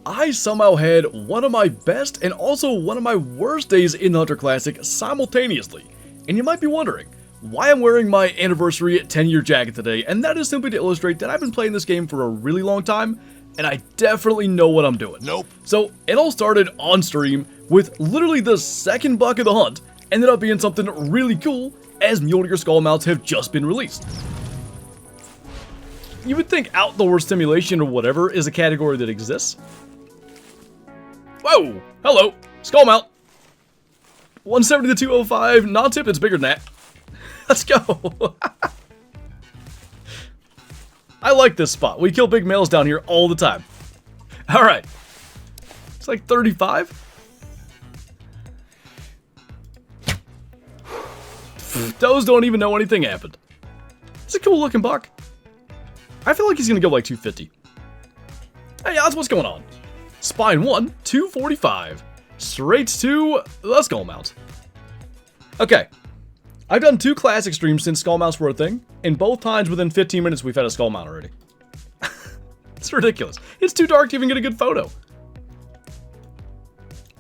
I somehow had one of my best and also one of my worst days in the Hunter Classic simultaneously. And you might be wondering why I'm wearing my anniversary 10-year jacket today, and that is simply to illustrate that I've been playing this game for a really long time, and I definitely know what I'm doing. Nope. So it all started on stream with literally the second buck of the hunt, ended up being something really cool as mule deer skull mounts have just been released. You would think outdoor stimulation or whatever is a category that exists. Whoa! Hello! Skull mount! 170 to 205, non-tip, it's bigger than that. Let's go! I like this spot. We kill big males down here all the time. Alright. It's like 35. Those don't even know anything happened. It's a cool looking buck. I feel like he's gonna go like 250. Hey, odds, what's going on? Spine 1, 245. Straight to the skull mount. Okay. I've done 2 classic streams since skull mounts were a thing, and both times within 15 minutes we've had a skull mount already. It's ridiculous. It's too dark to even get a good photo.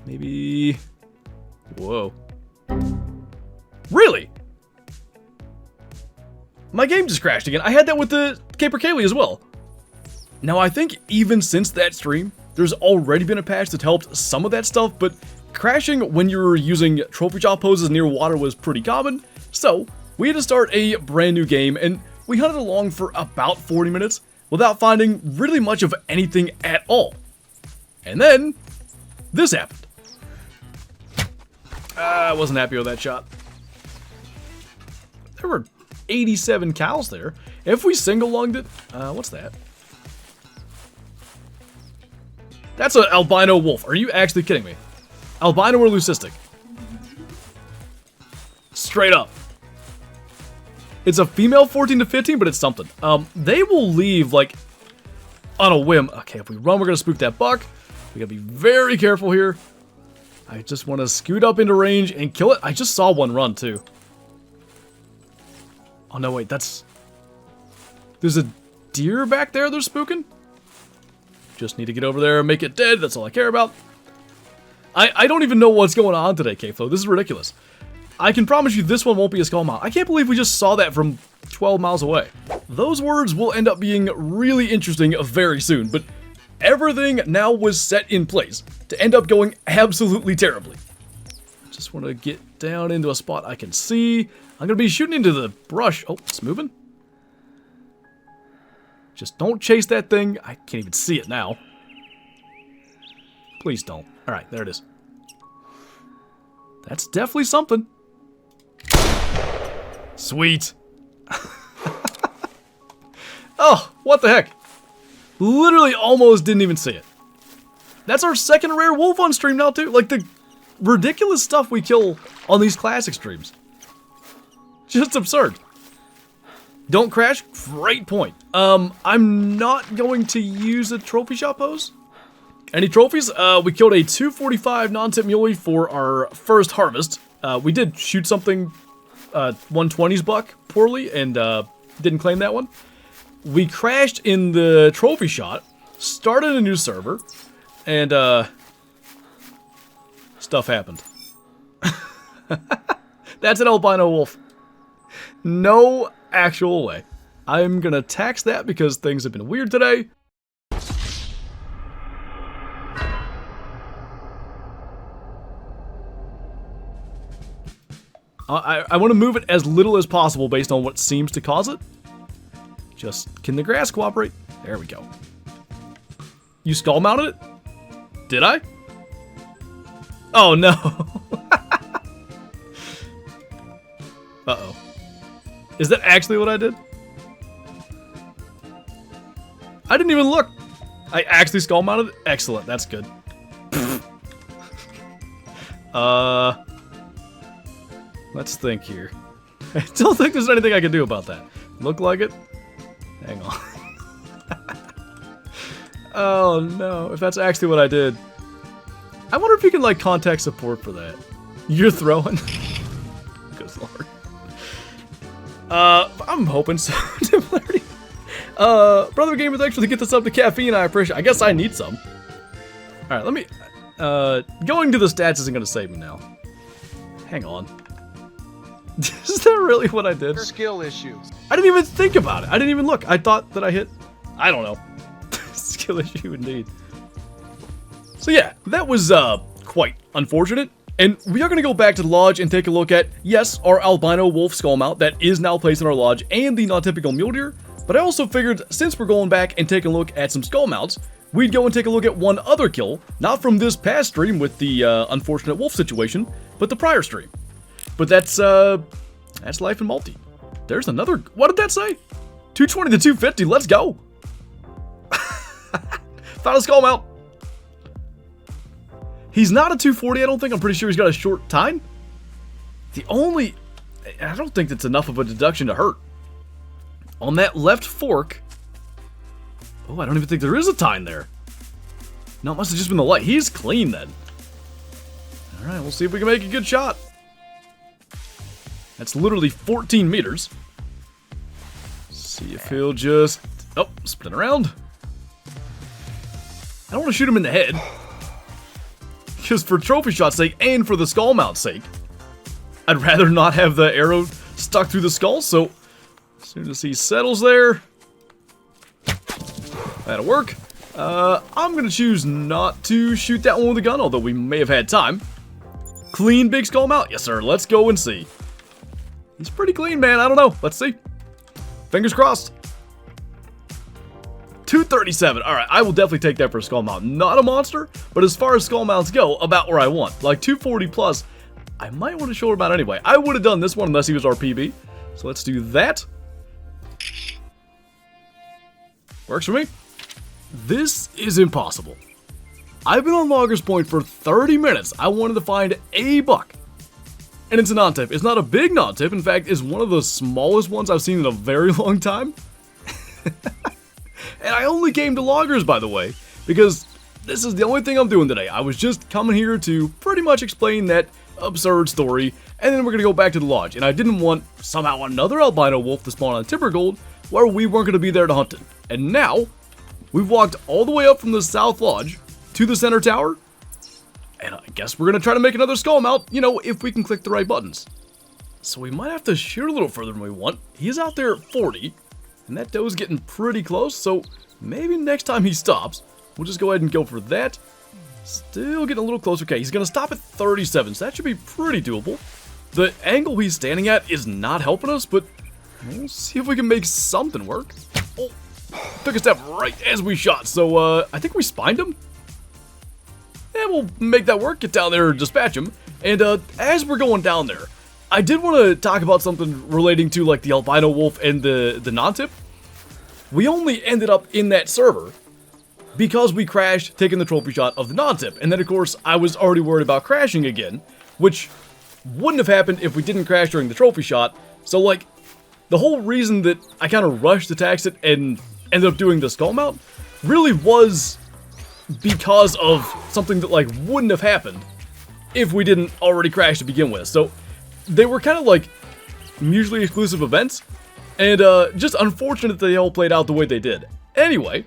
Maybe... Whoa. Really? My game just crashed again. I had that with the Caper Kaylee as well. Now, I think even since that stream, there's already been a patch that helped some of that stuff, but crashing when you were using trophy shot poses near water was pretty common, so we had to start a brand new game, and we hunted along for about 40 minutes without finding really much of anything at all. And then, this happened. I wasn't happy with that shot. There were 87 cows there. If we single-lunged it, what's that? That's an albino wolf. Are you actually kidding me? Albino or leucistic? Straight up. It's a female 14 to 15, but it's something. They will leave, like, on a whim. Okay, if we run, we're gonna spook that buck. We gotta be very careful here. I just want to scoot up into range and kill it. I just saw one run, too. Oh, no, wait, that's... There's a deer back there they're spooking? Just need to get over there and make it dead. That's all I care about. I don't even know what's going on today, K-Flow. This is ridiculous. I can promise you this one won't be a skull mount. I can't believe we just saw that from 12 miles away. Those words will end up being really interesting very soon, but everything now was set in place to end up going absolutely terribly. Just want to get down into a spot I can see. I'm going to be shooting into the brush. Oh, it's moving. Just don't chase that thing. I can't even see it now. Please don't. Alright, there it is. That's definitely something. Sweet. Oh, what the heck? Literally almost didn't even see it. That's our second rare wolf on stream now, too. Like, the ridiculous stuff we kill on these classic streams. Just absurd. Don't crash? Great point. I'm not going to use a trophy shot pose. Any trophies? We killed a 245 non-tip muley for our first harvest. We did shoot something, 120s buck poorly and didn't claim that one. We crashed in the trophy shot, started a new server, and stuff happened. That's an albino wolf. No actual way. I'm gonna tax that because things have been weird today. I want to move it as little as possible based on what seems to cause it. Just, can the grass cooperate? There we go. You skull mounted it? Did I? Oh no. Uh-oh. Is that actually what I did? I didn't even look. I actually skull mounted it? Excellent, that's good. Let's think here. I don't think there's anything I can do about that. Look like it? Hang on. Oh no, if that's actually what I did. I wonder if you can like contact support for that. You're throwing? Good lord. I'm hoping so. Brother Gamer, thanks for the get this up to caffeine. I appreciate it. I guess I need some. Alright, let me... going to the stats isn't going to save me now. Hang on. Is that really what I did? Skill issues. I didn't even think about it. I didn't even look. I thought that I hit... I don't know. Skill issue indeed. So yeah, that was quite unfortunate. And we are going to go back to the lodge and take a look at, yes, our albino wolf skull mount that is now placed in our lodge and the non-typical mule deer. But I also figured, since we're going back and taking a look at some skull mounts, we'd go and take a look at one other kill, not from this past stream with the unfortunate wolf situation, but the prior stream. But that's life in multi. There's another, what did that say? 220 to 250, let's go. Found a skull mount. He's not a 240, I don't think. I'm pretty sure he's got a short tine. I don't think that's enough of a deduction to hurt. On that left fork. Oh, I don't even think there is a tine there. No, it must have just been the light. He's clean then. Alright, we'll see if we can make a good shot. That's literally 14 meters. See if he'll just... Oh, spin around. I don't want to shoot him in the head. Because for trophy shot's sake and for the skull mount's sake, I'd rather not have the arrow stuck through the skull, so as soon as he settles there, that'll work. I'm going to choose not to shoot that one with a gun, although we may have had time. Clean big skull mount? Yes, sir. Let's go and see. He's pretty clean, man. I don't know. Let's see. Fingers crossed. 237. Alright, I will definitely take that for a skull mount. Not a monster, but as far as skull mounts go, about where I want. Like 240 plus, I might want a shoulder mount anyway. I would have done this one unless he was RPB. So let's do that. Works for me. This is impossible. I've been on Logger's Point for 30 minutes. I wanted to find a buck. And it's a non-tip. It's not a big non-tip. In fact, it's one of the smallest ones I've seen in a very long time. And I only came to Loggers, by the way, because this is the only thing I'm doing today. I was just coming here to pretty much explain that absurd story, and then we're going to go back to the lodge. And I didn't want somehow another albino wolf to spawn on Timber Gold where we weren't going to be there to hunt it. And now, we've walked all the way up from the south lodge to the center tower, and I guess we're going to try to make another skull mount, you know, if we can click the right buttons. So we might have to shoot a little further than we want. He's out there at 40. And that doe's getting pretty close, so maybe next time he stops, we'll just go ahead and go for that. Still getting a little closer. Okay, he's going to stop at 37, so that should be pretty doable. The angle he's standing at is not helping us, but we'll see if we can make something work. Oh, took a step right as we shot, so I think we spined him. And we'll make that work, get down there and dispatch him. And as we're going down there, I did want to talk about something relating to like the albino wolf and the non-tip. We only ended up in that server because we crashed taking the trophy shot of the non-tip. And then of course I was already worried about crashing again, which wouldn't have happened if we didn't crash during the trophy shot. So like the whole reason that I kind of rushed to tax it and ended up doing the skull mount really was because of something that like wouldn't have happened if we didn't already crash to begin with. So they were kind of like mutually exclusive events, and just unfortunate that they all played out the way they did. Anyway,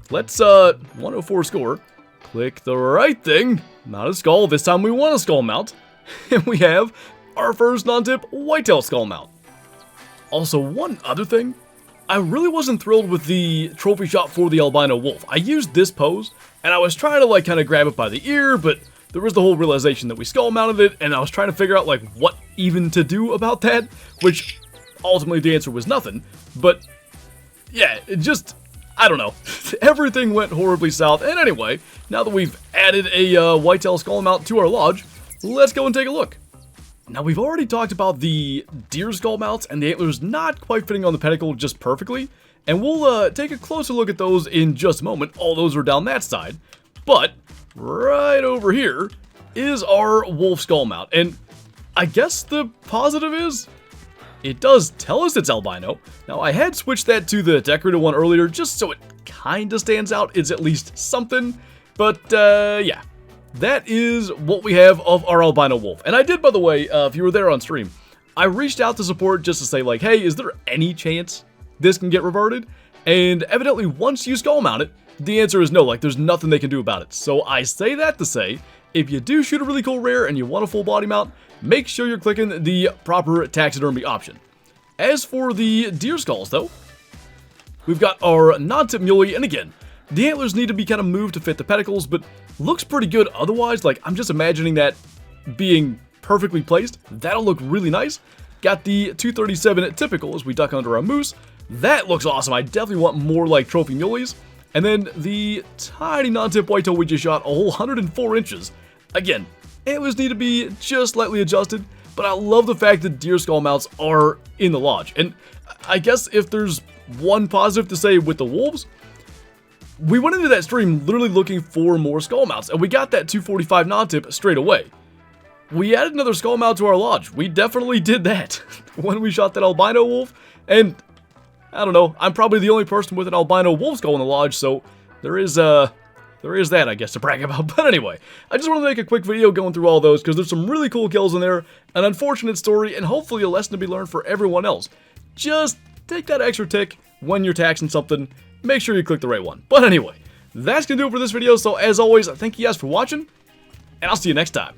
let's 104 score, click the right thing, mount a skull. This time we want a skull mount, and we have our first non-tip whitetail skull mount. Also, one other thing, I really wasn't thrilled with the trophy shot for the albino wolf. I used this pose, and I was trying to like kind of grab it by the ear, but there was the whole realization that we skull mounted it, and I was trying to figure out like what even to do about that, which ultimately the answer was nothing. But yeah, it just, I don't know. Everything went horribly south. And anyway, now that we've added a whitetail skull mount to our lodge, let's go and take a look. Now we've already talked about the deer skull mounts and the antlers not quite fitting on the pedicle just perfectly, and we'll take a closer look at those in just a moment. All those are down that side, but right over here is our wolf skull mount, and I guess the positive is it does tell us it's albino. Now I had switched that to the decorated one earlier just so it kinda stands out. It's at least something, but yeah, that is what we have of our albino wolf. And I did, by the way, if you were there on stream, I reached out to support just to say like, hey, is there any chance this can get reverted? And evidently once you skull mount it, The answer is no, like there's nothing they can do about it. So I say that to say, if you do shoot a really cool rare and you want a full body mount, make sure you're clicking the proper taxidermy option. As for the deer skulls though, we've got our non-tip muley, and again, the antlers need to be kind of moved to fit the pedicles, but looks pretty good otherwise. Like, I'm just imagining that being perfectly placed. That'll look really nice. Got the 237 typical as we duck under our moose. That looks awesome. I definitely want more like trophy muleys. And then the tiny non-tip whitetail we just shot, a whole 104 inches. Again, antlers need to be just slightly adjusted, but I love the fact that deer skull mounts are in the lodge. And I guess if there's one positive to say with the wolves, we went into that stream literally looking for more skull mounts, and we got that 245 non-tip straight away. We added another skull mount to our lodge. We definitely did that when we shot that albino wolf, and I don't know, I'm probably the only person with an albino wolf skull in the lodge, so there is that, I guess, to brag about. But anyway, I just wanted to make a quick video going through all those, because there's some really cool kills in there, an unfortunate story, and hopefully a lesson to be learned for everyone else. Just take that extra tick when you're taxing something. Make sure you click the right one. But anyway, that's going to do it for this video. So as always, thank you guys for watching, and I'll see you next time.